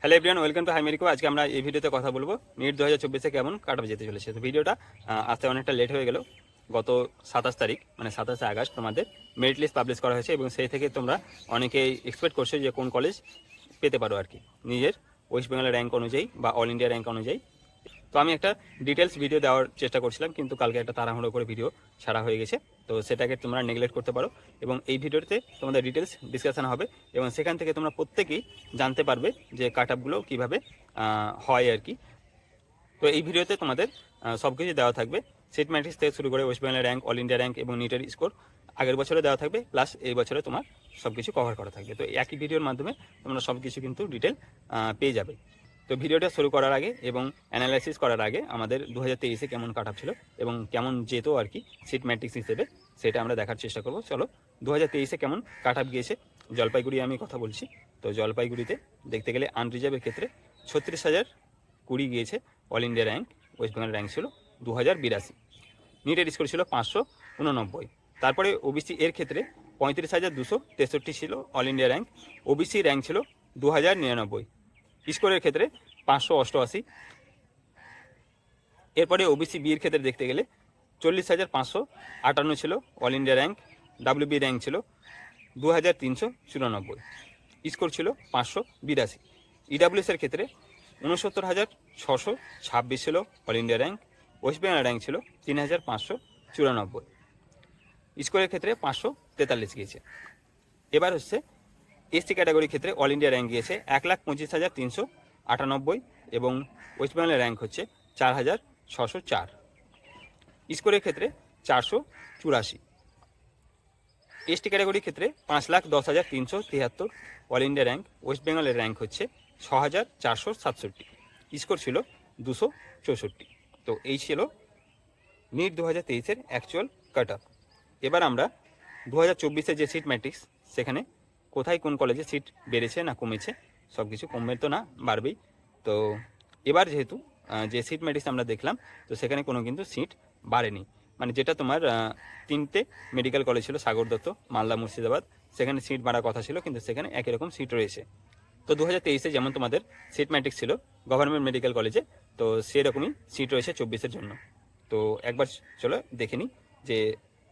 Hello everyone, welcome to হাইমেরিকো। আজকে আমরা এই ভিডিওতে কথা বলবো নিট 2024-এ কেমন কাট অফ যেতে চলেছে। তো ভিডিওটা আসতে অনেকটা লেট হয়ে গেল। গত 27 তারিখ মানে 27শে আগস্ট তোমাদের মেরিট লিস্ট পাবলিশ করা হয়েছে এবং সেই থেকে তোমরা অনেকেই এক্সপেক্ট করছো যে কোন কলেজ পেতে পারো আর কি, নিজের ওয়েস্ট বেঙ্গলের র্যাঙ্ক অনুযায়ী বা অল ইন্ডিয়া র্যাঙ্ক অনুযায়ী। তো আমি একটা ডিটেলস ভিডিও দেওয়ার চেষ্টা করছিলাম, কিন্তু কালকে একটা তাড়াহুড়ো করে ভিডিও ছাড়া হয়ে গেছে। তো সেটাকে তোমরা নেগলেক্ট করতে পারো এবং এই ভিডিওতে তোমাদের ডিটেলস ডিসকাশন হবে এবং সেখান থেকে তোমরা প্রত্যেকেই জানতে পারবে যে কাট আপগুলো কীভাবে হয় আর কি। তো এই ভিডিওতে তোমাদের সব কিছু দেওয়া থাকবে, সিট ম্যাট্রিক্স থেকে শুরু করে ওয়েস্ট বেঙ্গলের র্যাঙ্ক, অল ইন্ডিয়া র্যাঙ্ক এবং নিটের স্কোর আগের বছরে দেওয়া থাকবে, প্লাস এই বছরে তোমার সব কিছু কভার করা থাকবে। তো একই ভিডিওর মাধ্যমে তোমরা সব কিছু কিন্তু ডিটেল পেয়ে যাবে। তো ভিডিওটা শুরু করার আগে এবং অ্যানালাইসিস করার আগে আমাদের 2023-এ কেমন কাট আপ ছিল এবং কেমন যেত আর কি সিট ম্যাট্রিক্স হিসেবে, সেটা আমরা দেখার চেষ্টা করব। চলো 2023-এ কেমন কাট আপ গিয়েছে। জলপাইগুড়ি আমি কথা বলছি। তো জলপাইগুড়িতে দেখতে গেলে আনরিজার্ভের ক্ষেত্রে 36,020 গিয়েছে। All India rank West Bengal rank ছিল 2082। নিটের স্কোর ছিল 589। তারপরে ওবিসি এর ক্ষেত্রে 35,263 ছিল all India rank. OBC rank ছিল 2099। স্কোরের ক্ষেত্রে 588। এরপরে ওবিসি বির ক্ষেত্রে দেখতে গেলে 40,558 ছিল all India rank. WB rank ছিল 2,394। স্কোর ছিল 582। ইডাব্লিউএসের ক্ষেত্রে 69,626 ছিল all India rank. West Bengal rank ছিল 3,594। স্কোরের ক্ষেত্রে 543 গিয়েছে। এবার হচ্ছে এসটি ক্যাটাগরির ক্ষেত্রে অল ইন্ডিয়া র্যাঙ্ক গিয়েছে 1,25,398 এবং ওয়েস্ট বেঙ্গলের র্যাঙ্ক হচ্ছে 4,604। স্কোরের ক্ষেত্রে 484। এসটি ক্যাটাগরির ক্ষেত্রে 5,10,373 অল ইন্ডিয়া র্যাঙ্ক। ওয়েস্ট বেঙ্গলের র্যাঙ্ক হচ্ছে 6,467। স্কোর ছিল 264। তো এই ছিল নিট 2023-এর অ্যাকচুয়াল কাট আপ। এবার আমরা 2024-এর যে সিট ম্যাট্রিক্স, সেখানে কোথায় কোন কলেজে সিট বেড়েছে না কমেছে, সব কিছু কমবে তো না, বাড়বেই। তো এবার যেহেতু যে সিট ম্যাট্রিক্স আমরা দেখলাম, তো সেখানে কোনো কিন্তু সিট বাড়েনি। মানে যেটা তোমার 3টে মেডিকেল কলেজ ছিল, সাগর দত্ত, মালদা, মুর্শিদাবাদ, সেখানে সিট বাড়ার কথা ছিল, কিন্তু সেখানে একই রকম সিট রয়েছে। তো 2023-এ যেমন তোমাদের সিট ম্যাট্রিক্স ছিল গভর্নমেন্ট মেডিকেল কলেজে, তো সেরকমই সিট রয়েছে 24-এর জন্য। তো একবার চলো দেখে নিই যে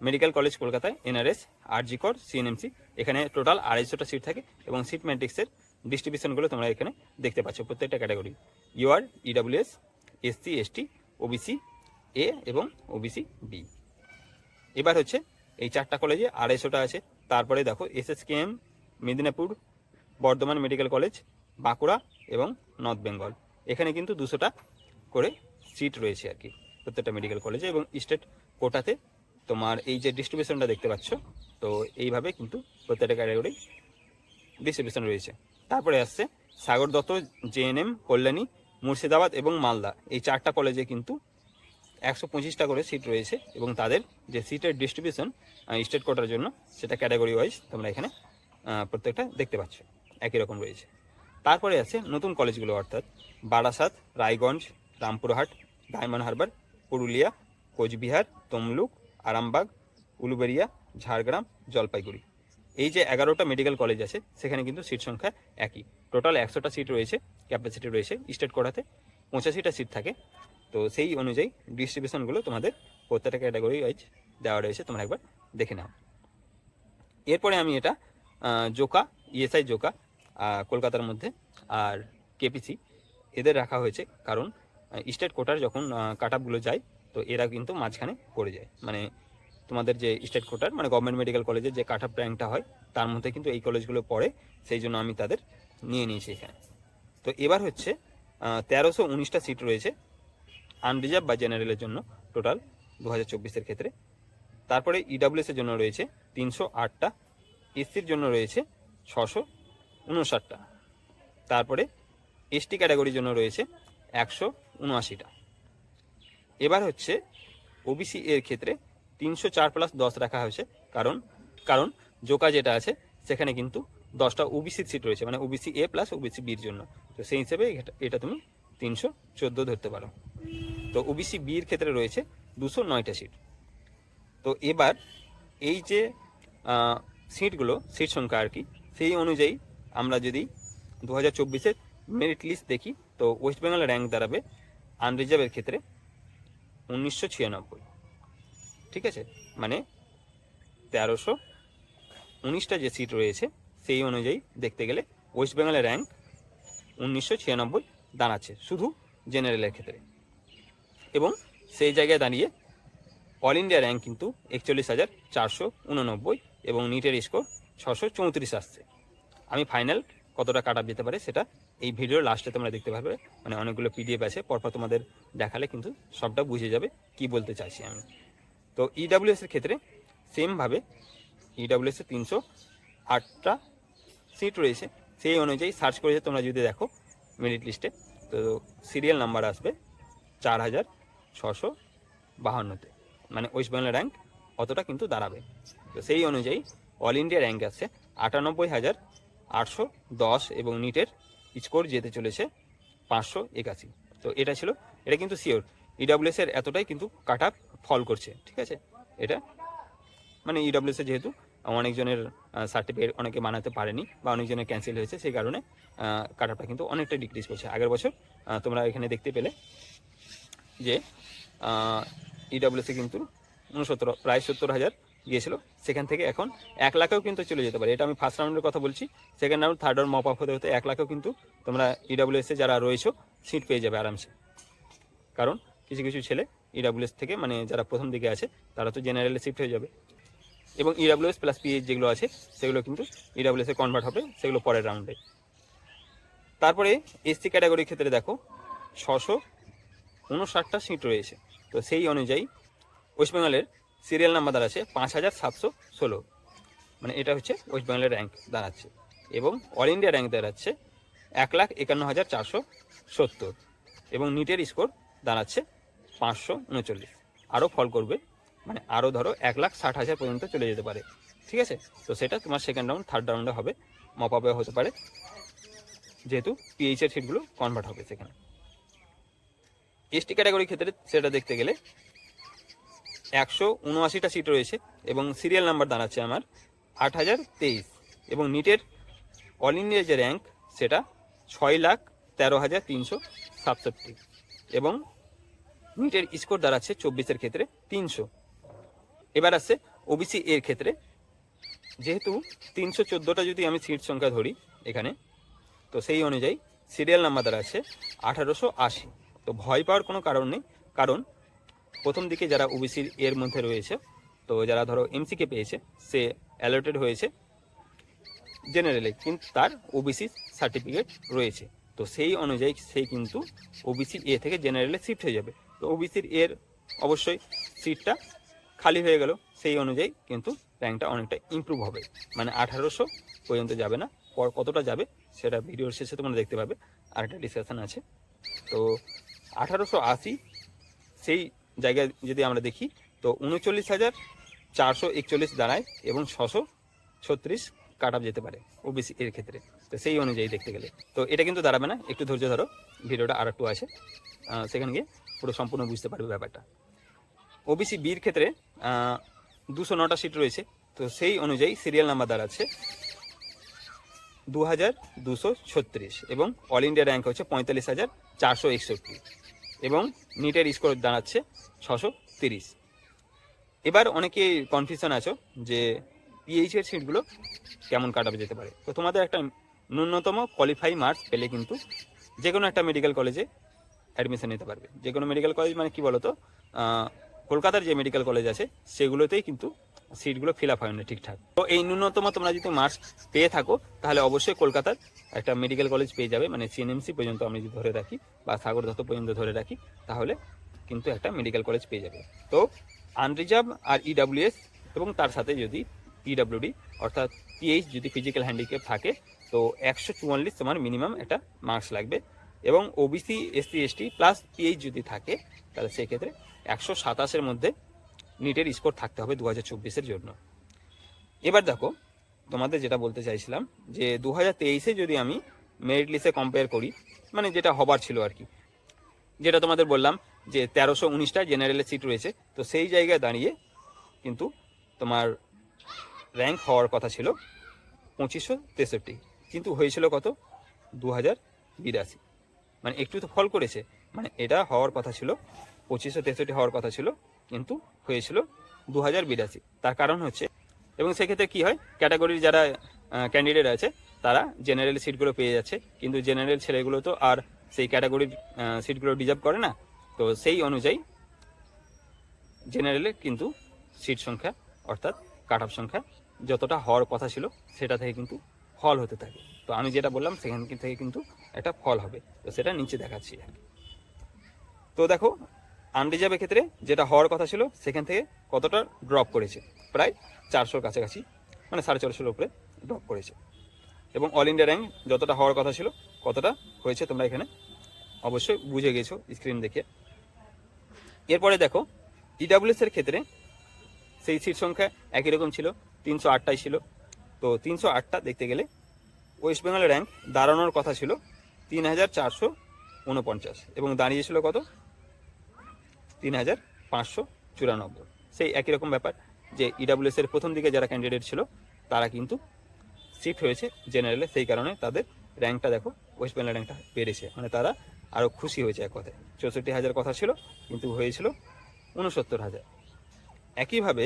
মেডিকেল কলেজ কলকাতায় এনআরএস, আরজি কর, সিএনএমসি, এখানে টোটাল 250টা সিট থাকে এবং সিট ম্যাট্রিক্সের ডিস্ট্রিবিউশনগুলো তোমরা এখানে দেখতে পাচ্ছ প্রত্যেকটা category, UR, EWS, SC, ST, OBC A এবং ওবিসি বি। এবার হচ্ছে এই 4টা কলেজে 250টা আছে। তারপরে দেখো SSKM, Medinipur, Bardhaman medical college, Bankura এবং নর্থ বেঙ্গল, এখানে কিন্তু 200টা করে সিট রয়েছে আর কি প্রত্যেকটা মেডিকেল কলেজে। এবং স্টেট কোটাতে তোমার এই যে ডিস্ট্রিবিউশনটা দেখতে পাচ্ছ, তো এইভাবে কিন্তু প্রত্যেকটা ক্যাটাগরি ডিস্ট্রিবিউশন রয়েছে। তারপরে আসছে সাগর দত্ত, জেএনএম, কল্যাণী, মুর্শিদাবাদ এবং মালদা, এই 4টা কলেজে কিন্তু 125টা করে সিট রয়েছে এবং তাদের যে সিটের ডিস্ট্রিবিউশন স্টেট কোটার জন্য, সেটা ক্যাটাগরি ওয়াইজ তোমরা এখানে প্রত্যেকটা দেখতে পাচ্ছ একই রকম রয়েছে। তারপরে আছে নতুন কলেজগুলো, অর্থাৎ বারাসাত, রায়গঞ্জ, রামপুরহাট, ডায়মন্ড হারবার, পুরুলিয়া, কোচবিহার, তমলুক, আরামবাগ, উলুবেড়িয়া, ঝাড়গ্রাম, জলপাইগুড়ি। এই যে 11টা মেডিকেল কলেজ আছে, সেখানে কিন্তু সিট সংখ্যা একই। টোটাল 100টা সিট রয়েছে, ক্যাপাসিটি রয়েছে। স্টেট কোটাতে 85টা সিট থাকে। তো সেই অনুযায়ী ডিস্ট্রিবিউশনগুলো তোমাদের প্রত্যেকটা ক্যাটাগরি ওয়াইজ দেওয়া রয়েছে, তোমরা একবার দেখে নাও। এরপরে আমি এটা জোকা, ইএসআই জোকা কলকাতার মধ্যে আর কেপিসি এদের রাখা হয়েছে, কারণ স্টেট কোটার যখন কাট আপগুলো যায়, তো এরা কিন্তু মাঝখানে পড়ে যায়। মানে তোমাদের যে স্টেট কোটার মানে গভর্নমেন্ট মেডিকেল কলেজের যে কাট আপ র্যাঙ্কটা হয়, তার মধ্যে কিন্তু এই কলেজগুলো পড়ে, সেই জন্য আমি তাদের নিয়ে নিয়েছি এখানে। তো এবার হচ্ছে 1319টা সিট রয়েছে আনরিজার্ভ বা জেনারেলের জন্য টোটাল 2024-এর ক্ষেত্রে। তারপরে ইডাব্লিউএসের জন্য রয়েছে 308টা, এসসির জন্য রয়েছে 659টা, তারপরে এসটি ক্যাটাগরির জন্য রয়েছে 179টা। এবার হচ্ছে ওবিসি এর ক্ষেত্রে 304+10 রাখা হয়েছে, কারণ জোকা যেটা আছে সেখানে কিন্তু 10টা ওবিসি সিট রয়েছে, মানে ওবিসি এ প্লাস ওবিসি বির জন্য। তো সেই হিসেবে এটা তুমি 314 ধরতে পারো। তো ওবিসি বির ক্ষেত্রে রয়েছে 209টা সিট। তো এবার এই যে সিটগুলো, সিট সংখ্যা আর কি, সেই অনুযায়ী আমরা যদি 2024-এর মেরিট লিস্ট দেখি, তো ওয়েস্ট বেঙ্গলের র্যাঙ্ক দাঁড়াবে আনরিজার্ভের ক্ষেত্রে 1996। ঠিক আছে, মানে 1319টা যে সিট রয়েছে সেই অনুযায়ী দেখতে গেলে ওয়েস্ট বেঙ্গলের র্যাঙ্ক 1996 দাঁড়াচ্ছে শুধু জেনারেলের ক্ষেত্রে। এবং সেই জায়গায় দাঁড়িয়ে অল ইন্ডিয়া র্যাঙ্ক কিন্তু 41,489 এবং নিটের স্কোর 634 আসছে। আমি ফাইনাল কতটা কাট আপ যেতে পারে সেটা এই ভিডিওর লাস্টে তোমরা দেখতে পারবে, মানে অনেকগুলো পিডিএফ আছে, পরপর তোমাদের দেখালে কিন্তু সবটা বুঝে যাবে কি বলতে চাইছি আমি। তো ইডাব্লিউএসের ক্ষেত্রে সেমভাবে ইডাব্লিউএসে 308টা সিট রয়েছে, সেই অনুযায়ী সার্চ করেছে তোমরা যদি দেখো মেরিট লিস্টে, তো সিরিয়াল নাম্বার আসবে 4652-তে, মানে ওয়েস্ট বেঙ্গলের র্যাঙ্ক অতটা কিন্তু দাঁড়াবে। তো সেই অনুযায়ী অল ইন্ডিয়া র্যাঙ্ক আছে 98,810 এবং নিটের স্কোর যেতে চলেছে 581। তো এটা ছিল, এটা কিন্তু শিওর ইডাব্লিউএস এর এতটাই কিন্তু কাট আপ ফল করছে। ঠিক আছে, এটা মানে ইডাব্লিউএস এ যেহেতু অনেকজনের সার্টিফিকেট অনেকে বানাতে পারেনি বা অনেকজনের ক্যান্সেল হয়েছে, সেই কারণে কাট আপটা কিন্তু অনেকটা ডিক্রিজ করছে। আগের বছর তোমরা এখানে দেখতে পেলে যে ইডাব্লিউএসে কিন্তু 69 প্রায় 70,000 গিয়েছিল, সেখান থেকে এখন 1 লাখেও কিন্তু চলে যেতে পারে। এটা আমি ফার্স্ট রাউন্ডের কথা বলছি, second round third round mop up হতে হতে 1 লাখেও কিন্তু তোমরা ইডাব্লিউএসে যারা রয়েছো সিট পেয়ে যাবে আরামসে। কারণ কিছু কিছু ছেলে ইডাব্লিউএস থেকে, মানে যারা প্রথম দিকে আছে তারা তো জেনারেলে শিফট হয়ে যাবে, এবং ইডাব্লিউএস প্লাস পিএইচ যেগুলো আছে সেগুলো কিন্তু ইডাব্লিউএসে কনভার্ট হবে, সেগুলো পরের রাউন্ডে। তারপরে এসসি ক্যাটাগরির ক্ষেত্রে দেখো 659টা সিট রয়েছে, তো সেই অনুযায়ী ওয়েস্ট বেঙ্গলের সিরিয়াল নাম্বার দাঁড়াচ্ছে 5716, মানে এটা হচ্ছে ওয়েস্ট বেঙ্গলের র্যাঙ্ক দাঁড়াচ্ছে। এবং অল ইন্ডিয়া র্যাঙ্ক দাঁড়াচ্ছে 1,51,470 এবং নিটের স্কোর দাঁড়াচ্ছে 539। আরও ফল করবে, মানে আরও ধরো 1,60,000 পর্যন্ত চলে যেতে পারে। ঠিক আছে, তো সেটা তোমার সেকেন্ড রাউন্ড থার্ড রাউন্ডে হবে, মপ আপে হতে পারে, যেহেতু পিএইচের সিটগুলো কনভার্ট হবে সেখানে। এসটি ক্যাটাগরির ক্ষেত্রে সেটা দেখতে গেলে 179টা সিট রয়েছে এবং সিরিয়াল নাম্বার দাঁড়াচ্ছে আমার 8,023 এবং নিটের অল ইন্ডিয়া যে র্যাঙ্ক সেটা 6,13,367 এবং নিটের স্কোর দাঁড়াচ্ছে 24-এর ক্ষেত্রে 300। এবার আসছে ওবিসি এর ক্ষেত্রে, যেহেতু 314টা যদি আমি সিট সংখ্যা ধরি এখানে, তো সেই অনুযায়ী সিরিয়াল নাম্বার দাঁড়াচ্ছে 1880। তো ভয় পাওয়ার কোনো কারণ নেই, কারণ প্রথম দিকে যারা ওবিসির এর মধ্যে রয়েছে, তো যারা ধরো এমসিকে পেয়েছে সে অ্যালার্টেড হয়েছে জেনারেলে, কিন্তু তার ওবিসি সার্টিফিকেট রয়েছে, তো সেই অনুযায়ী সেই কিন্তু ওবিসি এ থেকে জেনারেলে শিফট হয়ে যাবে। তো ওবিসির এর অবশ্যই সিটটা খালি হয়ে গেল, সেই অনুযায়ী কিন্তু র্যাঙ্কটা অনেকটা ইমপ্রুভ হবে, মানে 1800 পর্যন্ত যাবে না, পর কতটা যাবে সেটা ভিডিওর শেষে তোমরা দেখতে পাবে, আর একটা ডিসকাশন আছে। তো 1880 সেই জায়গায় যদি আমরা দেখি তো 39,441 দাঁড়ায় এবং 636 কাট আপ যেতে পারে ওবিসি এর ক্ষেত্রে। তো সেই অনুযায়ী দেখতে গেলে তো এটা কিন্তু দাঁড়াবে না, একটু ধৈর্য ধরো, ভিডিওটা আর একটু আছে, সেখানে গিয়ে পুরো সম্পূর্ণ বুঝতে পারবে ব্যাপারটা। ওবিসি বির ক্ষেত্রে 209টা সিট রয়েছে, তো সেই অনুযায়ী সিরিয়াল নাম্বার দাঁড়াচ্ছে 2,236 এবং অল ইন্ডিয়া র্যাঙ্ক হচ্ছে 45,461 এবং নিটের স্কোর দাঁড়াচ্ছে 630। এবার অনেকে কনফিউশন আছো যে পিএইচের সিটগুলো কেমন কাট আপ যেতে পারে। তো তোমাদের একটা ন্যূনতম কোয়ালিফাই মার্কস পেলে কিন্তু যে কোনো একটা মেডিকেল কলেজে অ্যাডমিশন নিতে পারবে। যে কোনো মেডিকেল কলেজ মানে কি বলো তো, কলকাতার যে মেডিকেল কলেজ আছে সেগুলোতেই কিন্তু সিটগুলো ফিল আপ হয় না ঠিকঠাক। তো এই ন্যূনতম তোমরা যদি মার্কস পেয়ে থাকো তাহলে অবশ্যই কলকাতার একটা মেডিকেল কলেজ পেয়ে যাবে, মানে সিএনএমসি পর্যন্ত আমি যদি ধরে রাখি বা সাগর দত্ত পর্যন্ত ধরে রাখি তাহলে কিন্তু একটা মেডিকেল কলেজ পেয়ে যাবে। তো আনরিজার্ভ আর ইডাব্লিউএস এবং তার সাথে যদি পিডাব্লিউডি অর্থাৎ পিএইচ যদি ফিজিক্যাল হ্যান্ডিক্যাপ থাকে তো 144 তোমার মিনিমাম একটা মার্কস লাগবে, এবং OBC SC ST plus pH যদি থাকে তাহলে সেক্ষেত্রে 127-এর মধ্যে নিটের স্কোর থাকতে হবে 2024-এর জন্য। এবার দেখো তোমাদের যেটা বলতে চাইছিলাম যে 2023-এ যদি আমি মেরিট লিস্টে কম্পেয়ার করি, মানে যেটা হবার ছিল আর কি, যেটা তোমাদের বললাম যে 1319টা জেনারেলের সিট রয়েছে, তো সেই জায়গায় দাঁড়িয়ে কিন্তু তোমার র্যাঙ্ক হওয়ার কথা ছিল 2563, কিন্তু হয়েছিল কত 2023 82, মানে একটু তো ফল করেছে। মানে এটা হওয়ার কথা ছিল 2563 হওয়ার কথা ছিল, কিন্তু হয়েছিল 2082। তার কারণ হচ্ছে, এবং সেক্ষেত্রে কি হয়, ক্যাটাগরির যারা ক্যান্ডিডেট আছে তারা জেনারেল সিটগুলো পেয়ে যাচ্ছে, কিন্তু জেনারেল ছেলেগুলো তো আর সেই ক্যাটাগরির সিটগুলো ডিজার্ভ করে না। তো সেই অনুযায়ী জেনারেলে কিন্তু সিট সংখ্যা অর্থাৎ কাট অফ সংখ্যা যতটা হওয়ার কথা ছিল সেটা থেকে কিন্তু ফল হতে থাকে। তো আমি যেটা বললাম সেখান থেকে কিন্তু একটা ফল হবে, তো সেটা নিচে দেখাচ্ছি। তো দেখো আনরিজার্ভের ক্ষেত্রে যেটা হওয়ার কথা ছিল সেখান থেকে কতটা ড্রপ করেছে, প্রায় 400 কাছাকাছি, মানে 450-এর উপরে ড্রপ করেছে। এবং অল ইন্ডিয়া র্যাঙ্ক যতটা হওয়ার কথা ছিল কতটা হয়েছে তোমরা এখানে অবশ্যই বুঝে গেছো স্ক্রিন দেখে। এরপরে দেখো ইডাব্লিউএস এর ক্ষেত্রে সেই সিট সংখ্যা একই রকম ছিল, 308টাই ছিল। তো 308টা দেখতে গেলে ওয়েস্ট বেঙ্গলের র্যাঙ্ক দাঁড়ানোর কথা ছিল 3449 এবং দাঁড়িয়েছিল কত, 3594। সেই একই রকম ব্যাপার যে ইডাব্লিউএস এর প্রথম দিকে যারা ক্যান্ডিডেট ছিল তারা কিন্তু শিফট হয়েছে জেনারেলে, সেই কারণে তাদের র্যাঙ্কটা দেখো ওয়েস্ট বেঙ্গলের র্যাঙ্কটা বেড়েছে, মানে তারা আরও খুশি হয়েছে। এক কথায় 64,000 কথা ছিল কিন্তু হয়েছিল 69,000। একইভাবে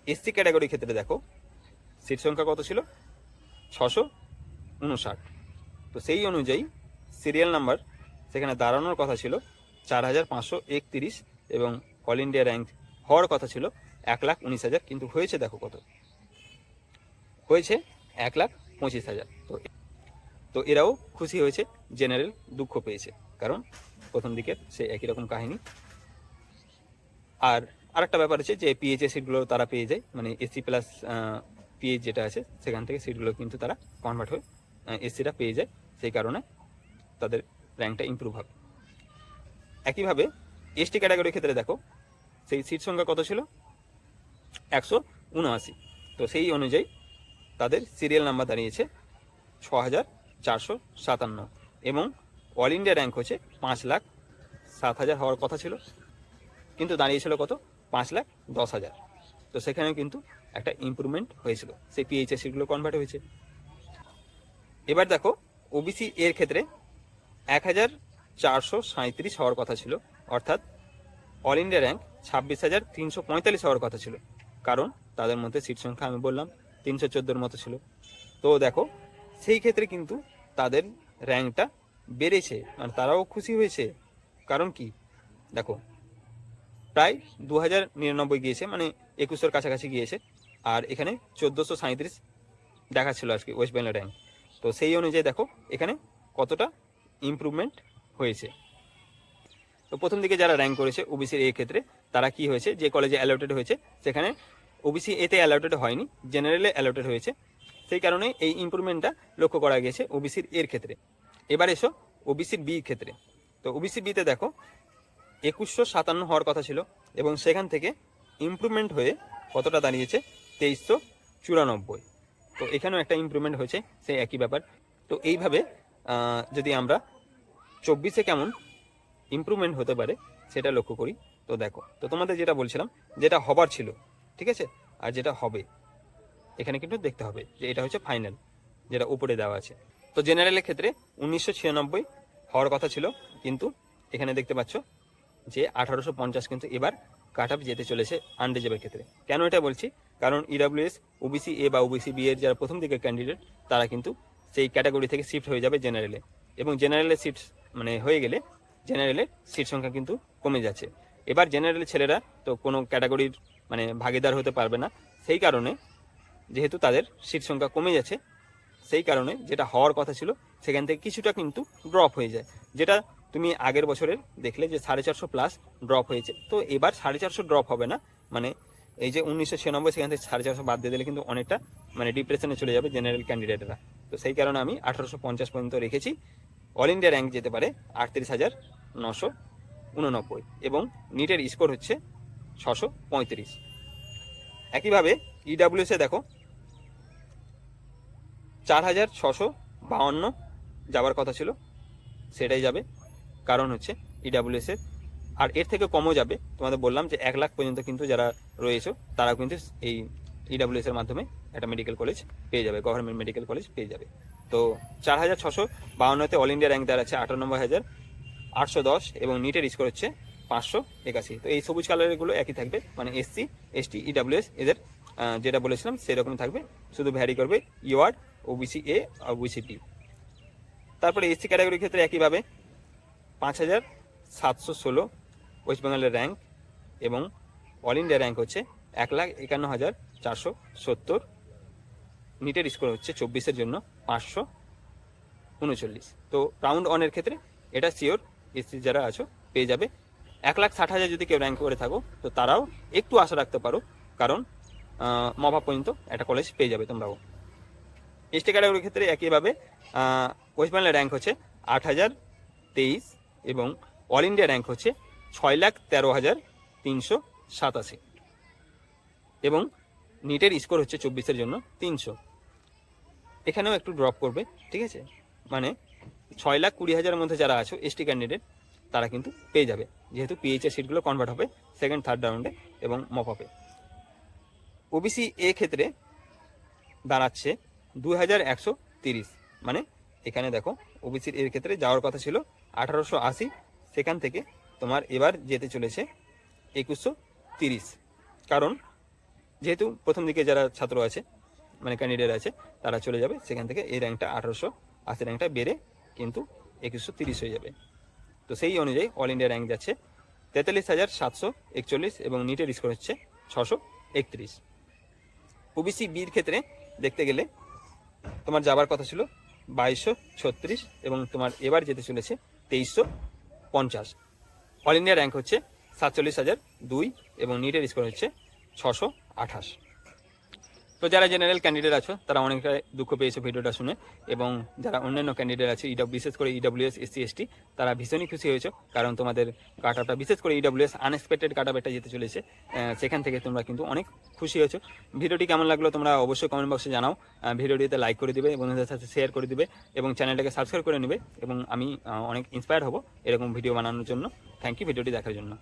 এসসি ক্যাটাগরির ক্ষেত্রে দেখো সিট সংখ্যা কত ছিল, 659। তো সেই অনুযায়ী সিরিয়াল নাম্বার সেখানে দাঁড়ানোর কথা ছিল 4,531 এবং অল ইন্ডিয়া র্যাঙ্ক হওয়ার কথা ছিল 1,19,000, কিন্তু হয়েছে দেখো কত হয়েছে, 1,25,000। তো এরাও খুশি হয়েছে, জেনারেল দুঃখ পেয়েছে, কারণ প্রথম দিকের সে একই রকম কাহিনী। আর আরেকটা ব্যাপার আছে যে পিএইচ এর সিটগুলো তারা পেয়ে যায়, মানে এসসি প্লাস পিএইচ যেটা আছে সেখান থেকে সিটগুলো কিন্তু তারা কনভার্ট হয়ে এসসিটা পেয়ে যায়, সেই কারণে তাদের র্যাঙ্কটা ইমপ্রুভ হবে। একইভাবে এসটি ক্যাটাগরির ক্ষেত্রে দেখো সেই সিট সংখ্যা কত ছিল, 179। তো সেই অনুযায়ী তাদের সিরিয়াল নাম্বার দাঁড়িয়েছে 6,457 এবং অল ইন্ডিয়া র্যাঙ্ক হচ্ছে 5,07,000 হওয়ার কথা ছিল, কিন্তু দাঁড়িয়েছিল কত, 5,10,000। তো সেখানেও কিন্তু একটা ইমপ্রুভমেন্ট হয়েছিল, সেই পিএইচএস সিটগুলো কনভার্ট হয়েছে। এবার দেখো ওবিসি এর ক্ষেত্রে 1,437 হওয়ার কথা ছিল, অর্থাৎ অল ইন্ডিয়া র্যাঙ্ক 26,345 হওয়ার কথা ছিল, কারণ তাদের মধ্যে সিট সংখ্যা আমি বললাম 314-এর মতো ছিল। তো দেখো সেই ক্ষেত্রে কিন্তু তাদের র্যাঙ্কটা বেড়েছে, মানে তারাও খুশি হয়েছে। কারণ কি দেখো প্রায় 2,099 গিয়েছে, মানে 2100-এর কাছাকাছি গিয়েছে, আর এখানে 1,437 দেখাচ্ছিল আজকে ওয়েস্ট বেঙ্গল র্যাঙ্ক। তো সেই অনুযায়ী দেখো এখানে কতটা ইমপ্রুভমেন্ট হয়েছে। তো প্রথম দিকে যারা র্যাঙ্ক করেছে ওবিসির এ ক্ষেত্রে তারা কি হয়েছে, যে কলেজে অ্যালটেড হয়েছে সেখানে ওবিসি এতে অ্যালটেড হয়নি, জেনারেলে অ্যালটেড হয়েছে, সেই কারণে এই ইমপ্রুভমেন্টটা লক্ষ্য করা গেছে ওবিসির এর ক্ষেত্রে। এবার এসো ওবিসির বি ক্ষেত্রে। তো ওবিসি বিতে দেখো 2,157 হওয়ার কথা ছিল এবং সেখান থেকে ইমপ্রুভমেন্ট হয়ে কতটা দাঁড়িয়েছে, 2,394। তো এখানেও একটা ইমপ্রুভমেন্ট হয়েছে, সেই একই ব্যাপার। তো এইভাবে যদি আমরা 24-এ কেমন ইমপ্রুভমেন্ট হতে পারে সেটা লক্ষ্য করি। তো দেখো, তো তোমাদের যেটা বলছিলাম যেটা হবার ছিল, ঠিক আছে, আর যেটা হবে এখানে কিন্তু দেখতে হবে যে এটা হচ্ছে ফাইনাল যেটা উপরে দেওয়া আছে। তো জেনারেলের ক্ষেত্রে 1,996 হওয়ার কথা ছিল, কিন্তু এখানে দেখতে পাচ্ছ যে 1,850 কিন্তু এবার কাট অফ যেতে চলেছে আনরিজার্ভের ক্ষেত্রে। কেন এটা বলছি, কারণ ইডাব্লিউএস ওবিসি এ বা ওবিসি বি এর যারা প্রথম দিকের ক্যান্ডিডেট তারা কিন্তু সেই ক্যাটাগরি থেকে শিফট হয়ে যাবে জেনারেলে, এবং জেনারেলের সিট মানে হয়ে গেলে জেনারেলের সিট সংখ্যা কিন্তু কমে যাচ্ছে। এবার জেনারেলের ছেলেরা তো কোনো ক্যাটাগরির মানে ভাগিদার হতে পারবে না, সেই কারণে যেহেতু তাদের সিট সংখ্যা কমে যাচ্ছে, সেই কারণে যেটা হওয়ার কথা ছিল সেখান থেকে কিছুটা কিন্তু ড্রপ হয়ে যায়, যেটা তুমি আগের বছরের দেখলে যে 450 প্লাস ড্রপ হয়েছে। তো এবার 450 ড্রপ হবে না, মানে এই যে 1,996 সেখান থেকে 450 বাদ দিয়ে দিলে কিন্তু অনেকটা মানে ডিপ্রেশনে চলে যাবে জেনারেল ক্যান্ডিডেটরা। তো সেই কারণে আমি 1,850 পর্যন্ত রেখেছি। অল ইন্ডিয়া র্যাঙ্ক যেতে পারে 38,989 এবং নিটের স্কোর হচ্ছে 635। একইভাবে ইডাব্লিউএসে দেখো 4,652 যাওয়ার কথা ছিল, সেটাই যাবে, কারণ হচ্ছে ইডাব্লিউএস এর আর এর থেকে কমও যাবে। তোমাদের বললাম যে 1 লাখ পর্যন্ত কিন্তু যারা রয়েছে তারা কিন্তু এই ইডাব্লিউএস এর মাধ্যমে একটা মেডিকেল কলেজ পেয়ে যাবে, গভর্নমেন্ট মেডিকেল কলেজ পেয়ে যাবে। তো 4652তে অল ইন্ডিয়া র্যাঙ্ক দেওয়া আছে 98,810 এবং নিটের স্কোর হচ্ছে 581। তো এই সবুজ কালারগুলো একই থাকবে, মানে এসসি, এসটি, ইডাব্লিউএস এদের যেটা বলেছিলাম সেরকম থাকবে, শুধু ভ্যারি করবে ইউআর, ওবিসি এ আর ওবিসি বি। তারপরে এসসি ক্যাটাগরির ক্ষেত্রে একইভাবে 5716 ওয়েস্ট বেঙ্গলের র্যাঙ্ক এবং অল ইন্ডিয়া র্যাঙ্ক হচ্ছে 1,51,470। নিটের স্কোর হচ্ছে 24-এর জন্য 539। তো রাউন্ড অনের ক্ষেত্রে এটা শিওর এসসি যারা আছো পেয়ে যাবে। 1,60,000 যদি কেউ র্যাঙ্ক করে থাকো তো তারাও একটু আশা রাখতে পারো, কারণ মভা পর্যন্ত একটা কলেজ পেয়ে যাবে তোমরাও। এসটি ক্যাটাগরির ক্ষেত্রে একইভাবে ওয়েস্ট বেঙ্গলের র্যাঙ্ক হচ্ছে 8,023 এবং অল ইন্ডিয়া র্যাঙ্ক হচ্ছে 6,13,387 এবং নিটের স্কোর হচ্ছে 24-এর জন্য 300। এখানেও একটু ড্রপ করবে, ঠিক আছে, মানে 6,20,000-এর মধ্যে যারা আছো এসটি ক্যান্ডিডেট তারা কিন্তু পেয়ে যাবে, যেহেতু পিএইচের সিটগুলো কনভার্ট হবে সেকেন্ড থার্ড রাউন্ডে এবং মপ আপে। ওবিসি এ ক্ষেত্রে দাঁড়াচ্ছে 2,130, মানে এখানে দেখো ওবিসির এর ক্ষেত্রে যাওয়ার কথা ছিল 1,880, সেখান থেকে তোমার এবার যেতে চলেছে 2,130, কারণ যেহেতু প্রথম দিকে যারা ছাত্র আছে মানে ক্যান্ডিডেট আছে তারা চলে যাবে, সেখান থেকে এই র্যাঙ্কটা 1,880 র্যাঙ্কটা বেড়ে কিন্তু 2,130 হয়ে যাবে। তো সেই অনুযায়ী অল ইন্ডিয়া র্যাঙ্ক যাচ্ছে 43,741 এবং নিটের স্কোর হচ্ছে 631। ওবিসি বির ক্ষেত্রে দেখতে গেলে তোমার যাবার কথা ছিল 2,236 এবং তোমার এবার যেতে চলেছে 2,350। অল ইন্ডিয়া র্যাঙ্ক হচ্ছে 47,002 এবং নিটের স্কোর হচ্ছে 628। তো যারা জেনারেল ক্যান্ডিডেট আছো তারা অনেকটা দুঃখ পেয়েছে ভিডিওটা শুনে, এবং যারা অন্যান্য ক্যান্ডিডেট আছে বিশেষ করে ইডাব্লিউএস, এসসি, এসটি তারা ভীষণই খুশি হয়েছো, কারণ তোমাদের কাট আপটা বিশেষ করে ইডাব্লিউএস আনএক্সপেক্টেড কাট আপ একটা যেতে চলেছে, সেখান থেকে তোমরা কিন্তু অনেক খুশি হয়েছো। ভিডিওটি কেমন লাগলো তোমরা অবশ্যই কমেন্ট বক্সে জানাও, ভিডিওটিতে লাইক করে দিবে, বন্ধুদের সাথে শেয়ার করে দিবে এবং চ্যানেলটাকে সাবস্ক্রাইব করে নেবে, এবং আমি অনেক ইন্সপায়ার হব এরকম ভিডিও বানানোর জন্য। থ্যাংক ইউ ভিডিওটি দেখার জন্য।